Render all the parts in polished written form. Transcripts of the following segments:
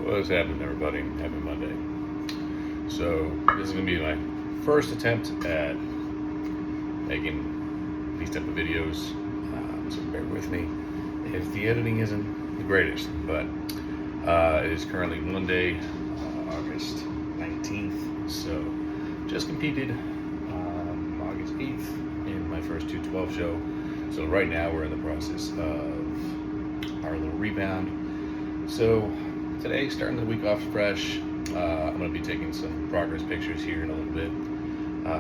What's happening, everybody? Happy Monday. So this is gonna be my first attempt at making these type of videos. So bear with me if the editing isn't the greatest, but it is currently Monday, August 19th. So just competed August 8th in my first 212 show. So right now we're in the process of our little rebound. So today, starting the week off fresh, I'm going to be taking some progress pictures here in a little bit.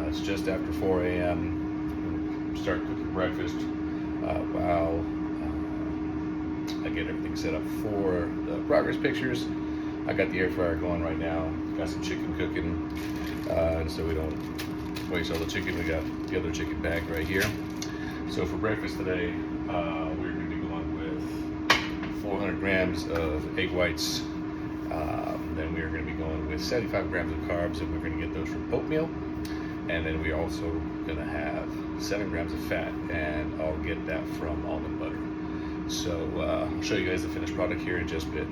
It's just after 4 a.m. Start cooking breakfast while I get everything set up for the progress pictures. I got the air fryer going right now. Got some chicken cooking, and so we don't waste all the chicken. We got the other chicken bag right here. So for breakfast today, we're going to be going with 400 grams of egg whites. Then we are going to be going with 75 grams of carbs, and we're going to get those from oatmeal. And then we're also going to have 7 grams of fat, and I'll get that from almond butter. So I'll show you guys the finished product here in just a bit.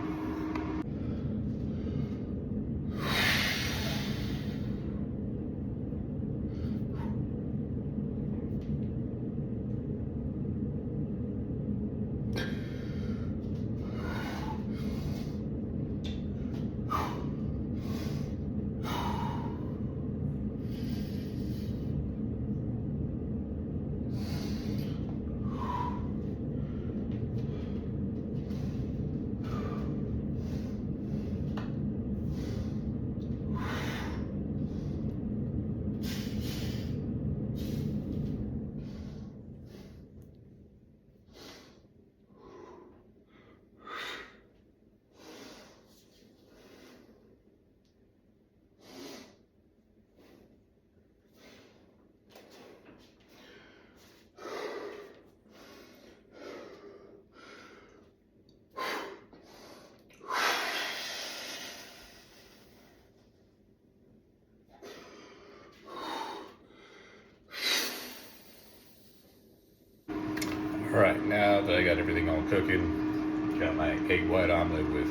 Alright, now that I got everything all cooking, got my egg white omelet with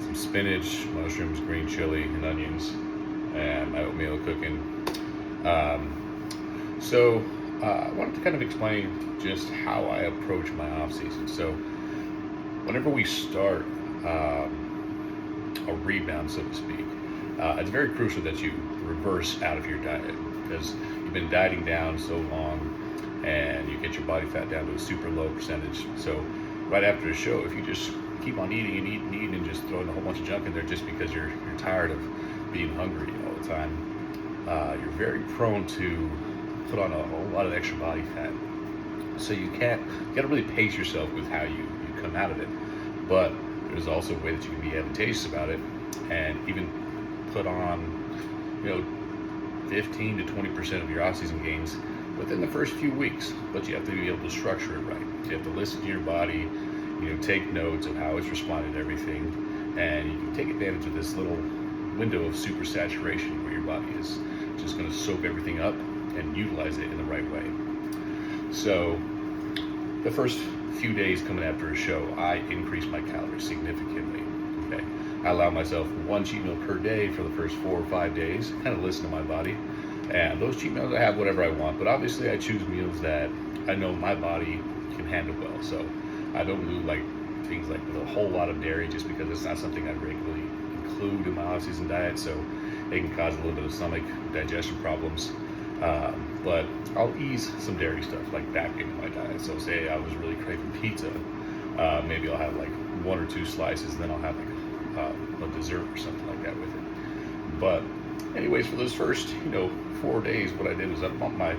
some spinach, mushrooms, green chili, and onions, and my oatmeal cooking. So I wanted to kind of explain just how I approach my off season. So whenever we start a rebound, so to speak, it's very crucial that you reverse out of your diet, because you've been dieting down so long and you get your body fat down to a super low percentage. So right after a show, if you just keep on eating and eating and eating and just throwing a whole bunch of junk in there just because you're tired of being hungry all the time, you're very prone to put on a whole lot of extra body fat. So you gotta really pace yourself with how you come out of it. But there's also a way that you can be advantageous about it and even put on, 15 to 20% of your off-season gains within the first few weeks. But you have to be able to structure it right. You have to listen to your body, take notes of how it's responding to everything, and you can take advantage of this little window of super saturation where your body is just going to soak everything up and utilize it in the right way. So the first few days coming after a show, I increase my calories significantly. Okay, I allow myself one cheat meal per day for the first 4 or 5 days, kind of listen to my body. And those cheat meals, I have whatever I want, but obviously I choose meals that I know my body can handle well. So I don't do things like with a whole lot of dairy, just because it's not something I regularly include in my off-season diet. So it can cause a little bit of stomach digestion problems. But I'll ease some dairy stuff like back into my diet. So say I was really craving pizza, maybe I'll have 1 or 2 slices, and then I'll have a dessert or something like that with it. But anyways, for those first 4 days, what I did was I bumped my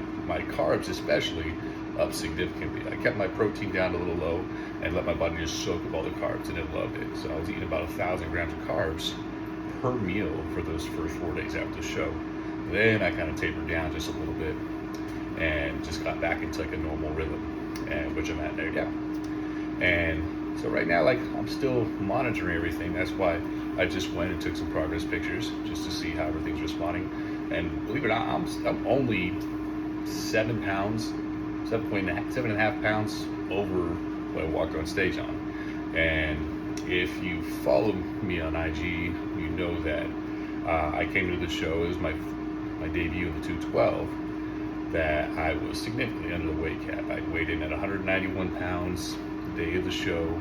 carbs especially up significantly. I kept my protein down a little low and let my body just soak up all the carbs, and it loved it. So I was eating about 1,000 grams of carbs per meal for those first 4 days after the show. Then I kind of tapered down just a little bit and just got back into a normal rhythm, and which I'm at there now. And so right now, I'm still monitoring everything. That's why I just went and took some progress pictures just to see how everything's responding. And believe it or not, I'm only 7 pounds, 7.5 pounds over what I walked on stage on. And if you follow me on IG, you know that I came to the show. It was my debut of the 212. That I was significantly under the weight cap. I weighed in at 191 pounds the day of the show.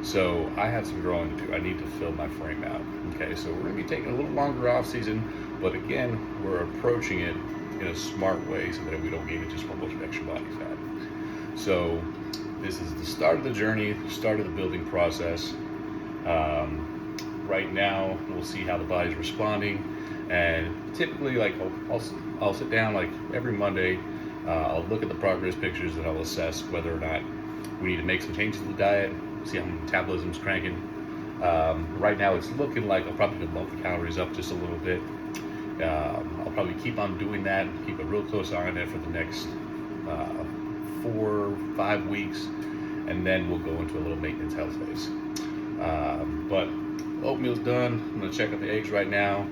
So I have some growing to do. I need to fill my frame out. Okay, so we're gonna be taking a little longer off season, but again, we're approaching it in a smart way so that we don't gain just a whole bunch of extra body fat. So this is the start of the journey, the start of the building process. Right now, we'll see how the body's responding, and typically, like I'll sit down like every Monday. I'll look at the progress pictures and I'll assess whether or not we need to make some changes to the diet, see how metabolism's cranking. Right now, it's looking like I'll probably bump the calories up just a little bit. I'll probably keep on doing that, keep a real close eye on it for the next 4 or 5 weeks, and then we'll go into a little maintenance health phase. But oatmeal's done. I'm gonna check out the eggs right now,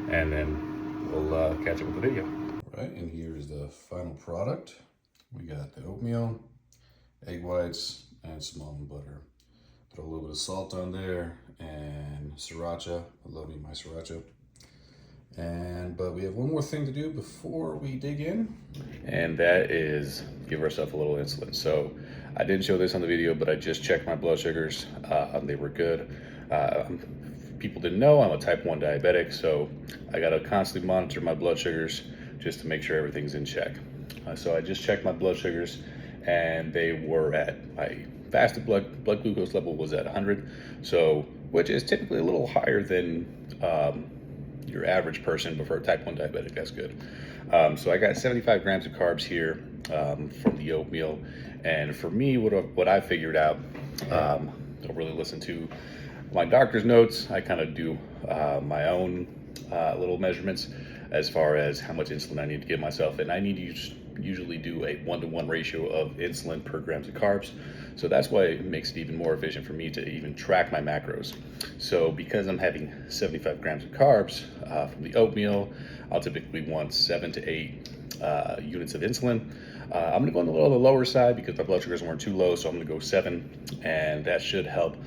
and then we'll catch up with the video. Right, and here is the final product. We got the oatmeal, egg whites, and some almond butter. Throw a little bit of salt on there, and sriracha. I love me my sriracha. But we have one more thing to do before we dig in, and that is give ourselves a little insulin. So I didn't show this on the video, but I just checked my blood sugars. They were good. People didn't know I'm a type 1 diabetic, so I got to constantly monitor my blood sugars just to make sure everything's in check. So I just checked my blood sugars, and they were at my fasted blood glucose level was at 100, so which is typically a little higher than your average person, but for a type 1 diabetic, that's good. So I got 75 grams of carbs here from the oatmeal, and for me, what I figured out, don't really listen to my doctor's notes. I kind of do my own little measurements as far as how much insulin I need to give myself, and I need to usually do a 1-to-1 ratio of insulin per grams of carbs. So that's why it makes it even more efficient for me to even track my macros. So because I'm having 75 grams of carbs from the oatmeal, I'll typically want 7 to 8 units of insulin. I'm gonna go on the lower side because my blood sugars weren't too low, so I'm gonna go 7, and that should help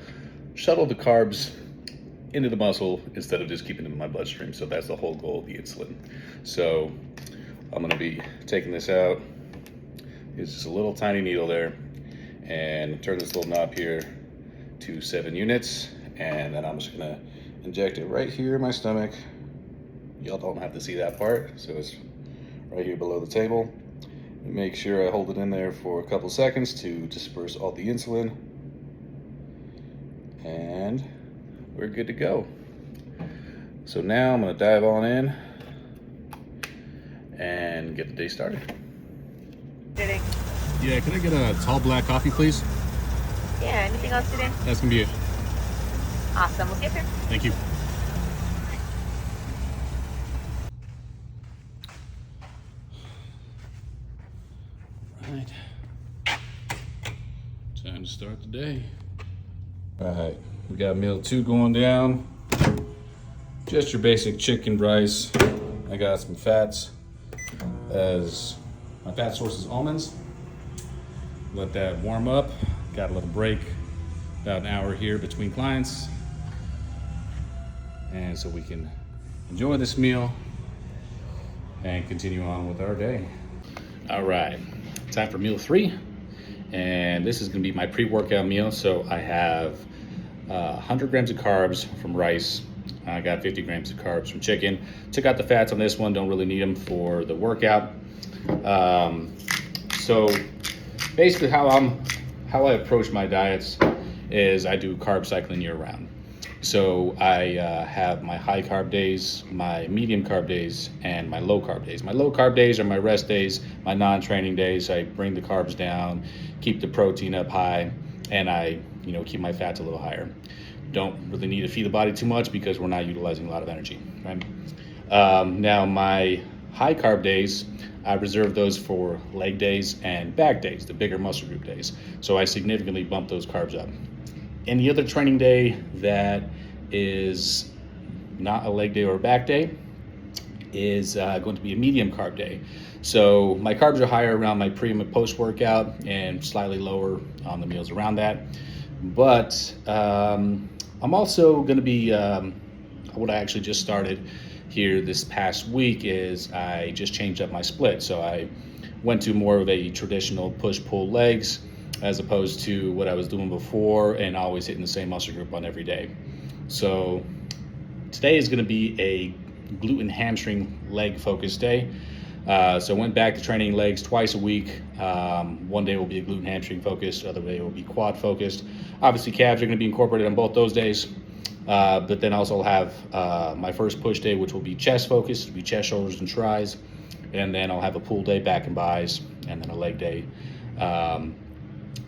shuttle the carbs into the muscle instead of just keeping them in my bloodstream. So that's the whole goal of the insulin. So I'm gonna be taking this out. It's just a little tiny needle there, and turn this little knob here to 7 units, and then I'm just gonna inject it right here in my stomach. Y'all don't have to see that part, so it's right here below the table. Make sure I hold it in there for a couple seconds to disperse all the insulin, and we're good to go. So now I'm gonna dive on in and get the day started. Yeah, can I get a tall black coffee, please? Yeah, anything else today? That's gonna be it. Awesome, we'll get there. Thank you. Right. Time to start the day. All right, we got meal 2 going down. Just your basic chicken rice. I got some fats. As my fat source is almonds. Let that warm up. Got a little break, about an hour here between clients. And so we can enjoy this meal and continue on with our day. All right, time for meal 3. And this is gonna be my pre-workout meal. So I have 100 grams of carbs from rice. I got 50 grams of carbs from chicken. Took out the fats on this one, don't really need them for the workout. So basically how I approach my diets is I do carb cycling year round. So I have my high carb days, my medium carb days, and my low carb days. My low carb days are my rest days, my non-training days. I bring the carbs down, keep the protein up high, and I keep my fats a little higher. Don't really need to feed the body too much because we're not utilizing a lot of energy, right? Now my high carb days, I reserve those for leg days and back days, the bigger muscle group days. So I significantly bump those carbs up. Any other training day that is not a leg day or a back day is going to be a medium carb day. So my carbs are higher around my pre and post workout and slightly lower on the meals around that. But I'm also going to be, what I actually just started here this past week is I just changed up my split. So I went to more of a traditional push-pull legs as opposed to what I was doing before and always hitting the same muscle group on every day. So today is going to be a glute and hamstring leg focused day. So I went back to training legs twice a week. One day will be a glute and hamstring focused, other day will be quad focused. Obviously calves are going to be incorporated on both those days. But then also I'll have my first push day, which will be chest focused. It'll be chest, shoulders, and tris. And then I'll have a pull day, back and bis, and then a leg day.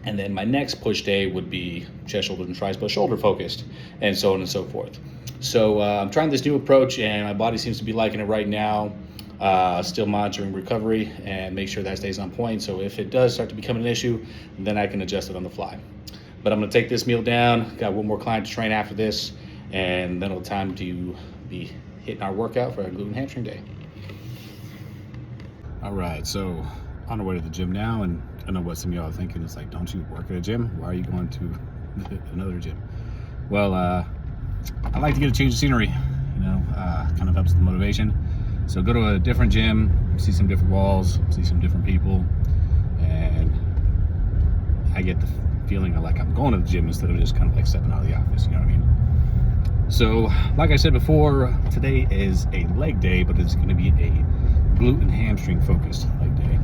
And then my next push day would be chest, shoulders, and tris, but shoulder focused, and so on and so forth. So I'm trying this new approach, and my body seems to be liking it right now. Still monitoring recovery and make sure that stays on point. So if it does start to become an issue, then I can adjust it on the fly. But I'm going to take this meal down. Got one more client to train after this, and then it'll time to be hitting our workout for our glute and hamstring day. All right, so on our way to the gym now, and I know what some of y'all are thinking. It's like, don't you work at a gym? Why are you going to another gym? Well, I like to get a change of scenery. Kind of helps the motivation. So go to a different gym, see some different walls, see some different people, and I get the feeling of like I'm going to the gym instead of just kind of like stepping out of the office, you know what I mean? So like I said before, today is a leg day, but it's going to be a glute and hamstring focused leg day.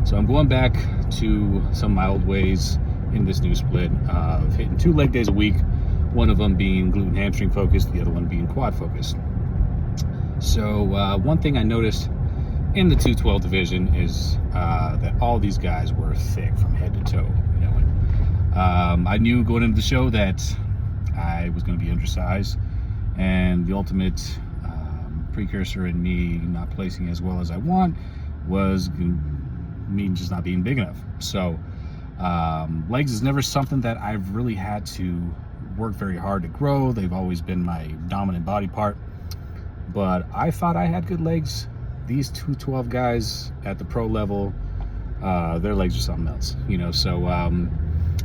So I'm going back to some of my old ways in this new split of hitting 2 leg days a week, one of them being glute and hamstring focused, the other one being quad focused. So one thing I noticed in the 212 division is that all these guys were thick from head to toe. I knew going into the show that I was going to be undersized, and the ultimate precursor in me not placing as well as I want was me just not being big enough. So legs is never something that I've really had to work very hard to grow. They've always been my dominant body part. But I thought I had good legs. These 212 guys at the pro level, their legs are something else, So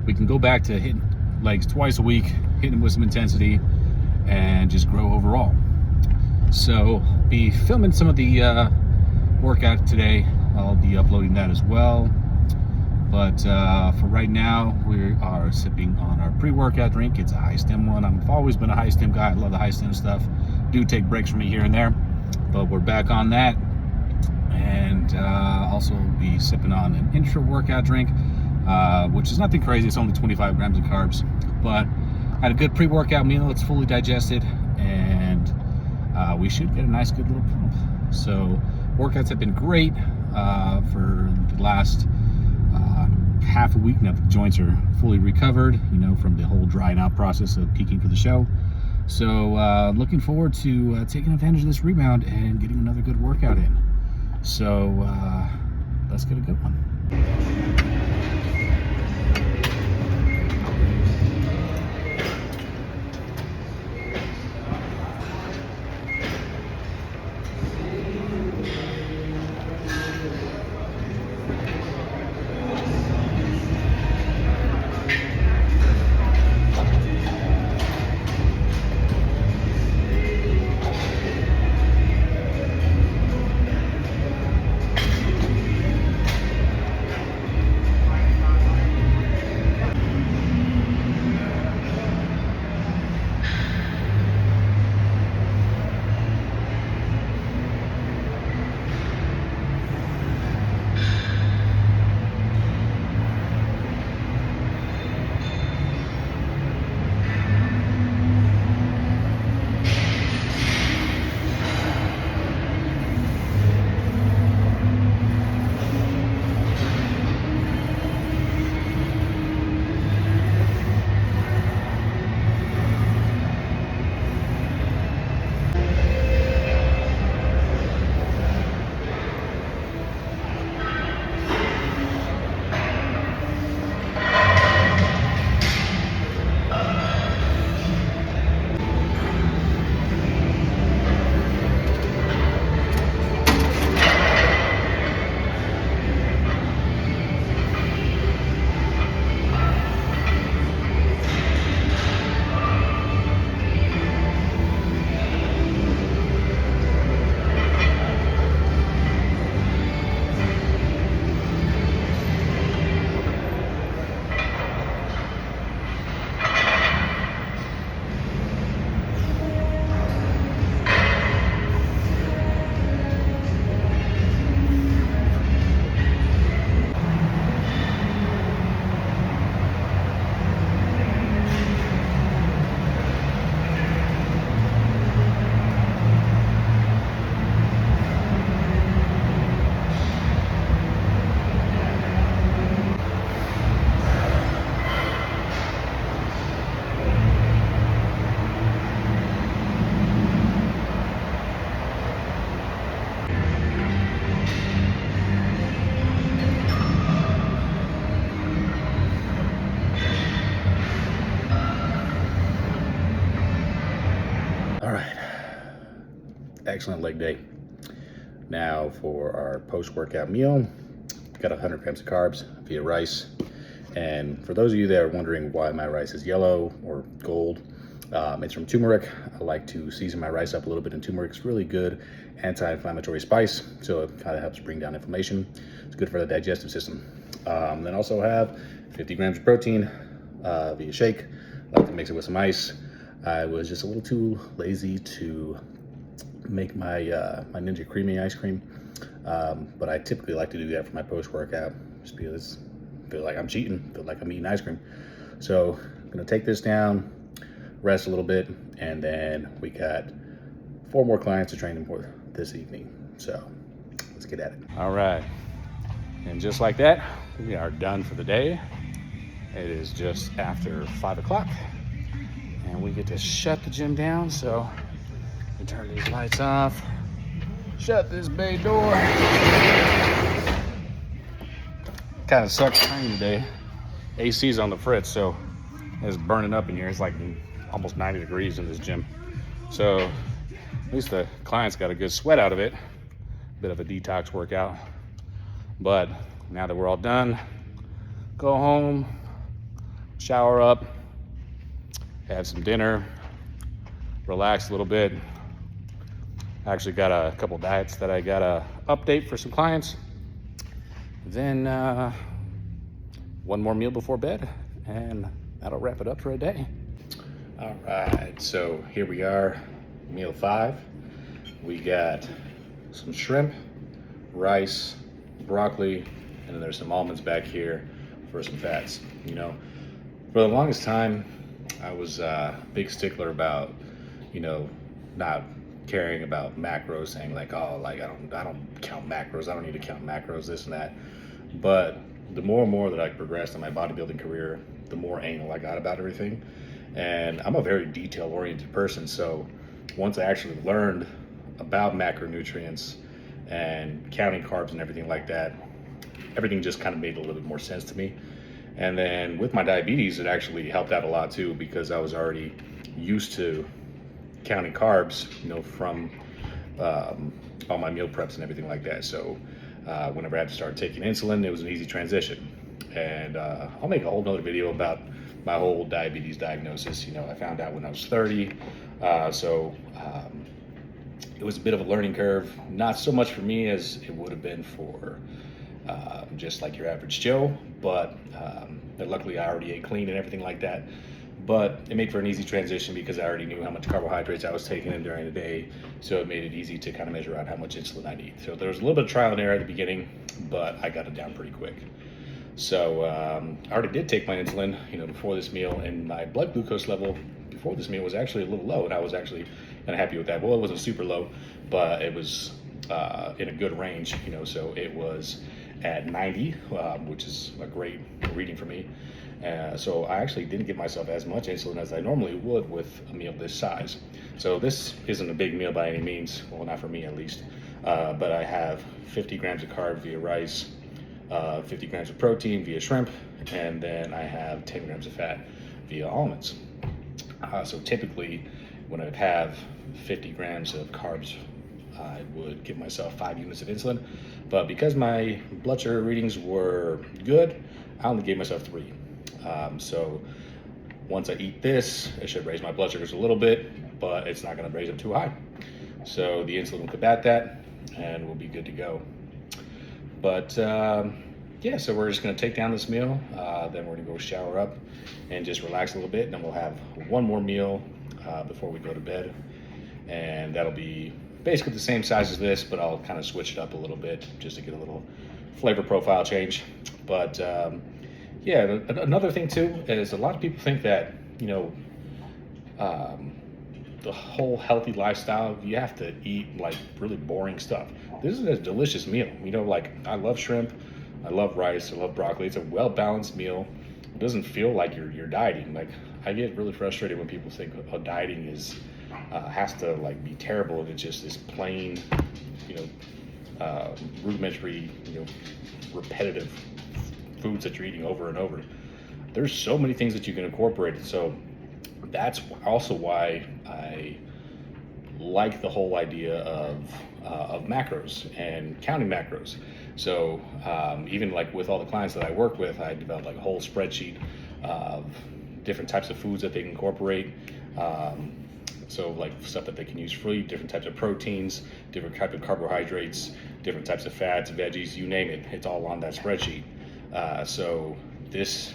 we can go back to hitting legs twice a week, hitting them with some intensity, and just grow overall. So be filming some of the workout today. I'll be uploading that as well. But for right now, we are sipping on our pre-workout drink. It's a high stem one. I've always been a high stem guy. I love the high stem stuff. Do take breaks from me here and there, but we're back on that. And also be sipping on an intra workout drink, which is nothing crazy. It's only 25 grams of carbs, but had a good pre-workout meal. It's fully digested, and we should get a nice good little pump. So workouts have been great for the last half a week now. The joints are fully recovered, from the whole drying out process of peaking for the show. So looking forward to taking advantage of this rebound and getting another good workout in. So let's get a good one. All right, excellent leg day. Now for our post-workout meal, got 100 grams of carbs via rice. And for those of you that are wondering why my rice is yellow or gold, it's from turmeric. I like to season my rice up a little bit in turmeric. It's really good anti-inflammatory spice, so it kind of helps bring down inflammation. It's good for the digestive system. Then also have 50 grams of protein via shake. I like to mix it with some ice. I was just a little too lazy to make my my Ninja Creamy ice cream, but I typically like to do that for my post-workout just because I feel like I'm cheating, feel like I'm eating ice cream. So I'm gonna take this down, rest a little bit, and then we got 4 more clients to train them for this evening. So let's get at it. All right, and just like that, we are done for the day. It is just after 5 o'clock, and we get to shut the gym down. So we turn these lights off, shut this bay door. Kind of sucks training today. AC's on the fritz, so it's burning up in here. It's like almost 90 degrees in this gym. So at least the clients got a good sweat out of it. Bit of a detox workout. But now that we're all done, go home, shower up, have some dinner, relax a little bit. I actually got a couple diets that I got to update for some clients. Then one more meal before bed, and that'll wrap it up for a day. All right, so here we are, meal 5. We got some shrimp, rice, broccoli, and then there's some almonds back here for some fats. You know, for the longest time, I was a big stickler about, you know, not caring about macros, saying like, oh, like I don't count macros. I don't need to count macros, this and that. But the more and more that I progressed in my bodybuilding career, the more anal I got about everything. And I'm a very detail-oriented person, so once I actually learned about macronutrients and counting carbs and everything like that, everything just kind of made a little bit more sense to me. And then with my diabetes, it actually helped out a lot too, because I was already used to counting carbs, you know, from all my meal preps and everything like that. So whenever I had to start taking insulin, it was an easy transition. And I'll make a whole nother video about my whole diabetes diagnosis. You know, I found out when I was 30. So it was a bit of a learning curve, not so much for me as it would have been for just like your average Joe, but luckily I already ate clean and everything like that. But it made for an easy transition because I already knew how much carbohydrates I was taking in during the day, so it made it easy to kind of measure out how much insulin I need. So there was a little bit of trial and error at the beginning, but I got it down pretty quick. So I already did take my insulin, you know, before this meal, and my blood glucose level before this meal was actually a little low, and I was actually kind of happy with that. Well, it wasn't super low, but it was in a good range, you know, so it was at 90, which is a great reading for me. So I actually didn't give myself as much insulin as I normally would with a meal this size. So this isn't a big meal by any means, well, not for me at least, but I have 50 grams of carb via rice, 50 grams of protein via shrimp, and then I have 10 grams of fat via almonds. So typically when I have 50 grams of carbs, I would give myself 5 units of insulin, but because my blood sugar readings were good, I only gave myself 3. So once I eat this, it should raise my blood sugars a little bit, but it's not going to raise them too high. So the insulin will combat that, and we'll be good to go. But yeah, so we're just going to take down this meal, then we're going to go shower up and just relax a little bit, and then we'll have one more meal before we go to bed, and that'll be basically the same size as this, but I'll kind of switch it up a little bit just to get a little flavor profile change. But yeah, another thing too is a lot of people think that, you know, the whole healthy lifestyle, you have to eat like really boring stuff. This is a delicious meal. You know, like I love shrimp, I love rice, I love broccoli. It's a well-balanced meal. It doesn't feel like you're dieting. Like I get really frustrated when people think dieting is has to like be terrible and it's just this plain, you know, rudimentary, you know, repetitive foods that you're eating over and over. There's so many things that you can incorporate. So that's also why I like the whole idea of macros and counting macros. So even like with all the clients that I work with, I developed like a whole spreadsheet of different types of foods that they can incorporate. So like stuff that they can use free, different types of proteins, different types of carbohydrates, different types of fats, veggies, you name it, it's all on that spreadsheet. So this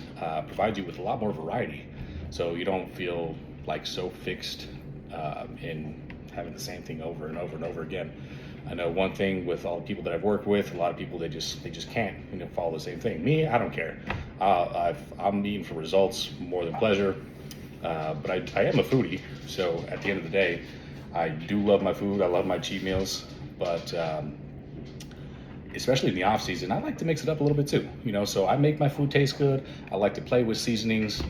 provides you with a lot more variety. So you don't feel like so fixed in having the same thing over and over and over again. I know one thing with all the people that I've worked with, a lot of people they just can't follow the same thing. Me, I don't care. I'm eating for results more than pleasure. But I am a foodie, so at the end of the day, I do love my food. I love my cheat meals, but especially in the off season, I like to mix it up a little bit too. So I make my food taste good. I like to play with seasonings,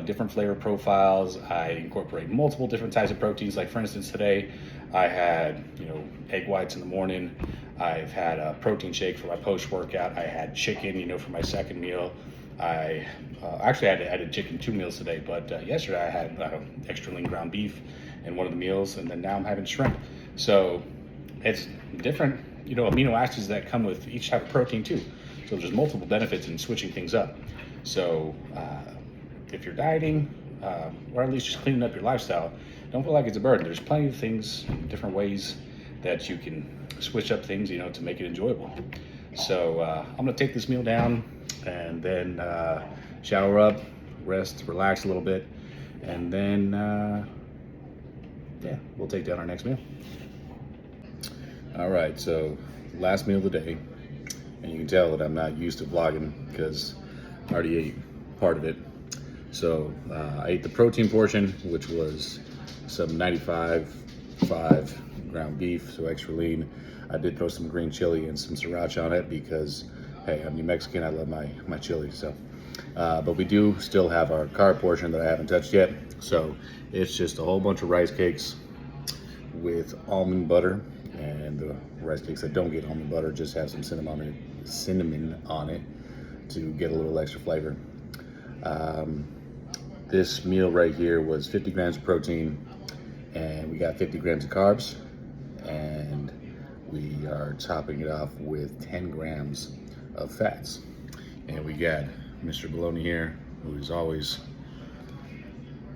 different flavor profiles. I incorporate multiple different types of proteins. Like for instance, today I had egg whites in the morning. I've had a protein shake for my post workout. I had chicken, for my second meal. I actually had chicken 2 meals today, but yesterday I had extra lean ground beef in one of the meals, and then now I'm having shrimp. So it's different, amino acids that come with each type of protein too. So there's multiple benefits in switching things up. So if you're dieting, or at least just cleaning up your lifestyle, don't feel like it's a burden. There's plenty of things, different ways that you can switch up things, to make it enjoyable. So I'm gonna take this meal down and then shower up, rest, relax a little bit, and then we'll take down our next meal. All right, so last meal of the day, and you can tell that I'm not used to vlogging because I already ate part of it. So I ate the protein portion, which was some 95.5 ground beef, so extra lean. I did throw some green chili and some sriracha on it because, hey, I'm New Mexican, I love my chili. So, but we do still have our carb portion that I haven't touched yet. So it's just a whole bunch of rice cakes with almond butter, and the rice cakes that don't get almond butter just have some cinnamon on it to get a little extra flavor. This meal right here was 50 grams of protein, and we got 50 grams of carbs, and we are topping it off with 10 grams of fats. And we got Mr. Baloney here, who is always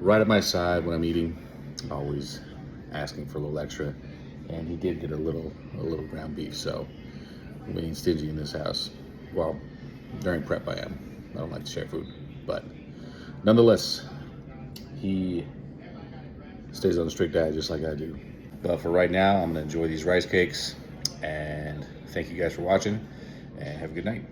right at my side when I'm eating, always asking for a little extra. And he did get a little ground beef, so we ain't stingy in this house. Well, during prep I am. I don't like to share food, but nonetheless, he stays on a strict diet just like I do. But for right now, I'm gonna enjoy these rice cakes, and thank you guys for watching, and have a good night.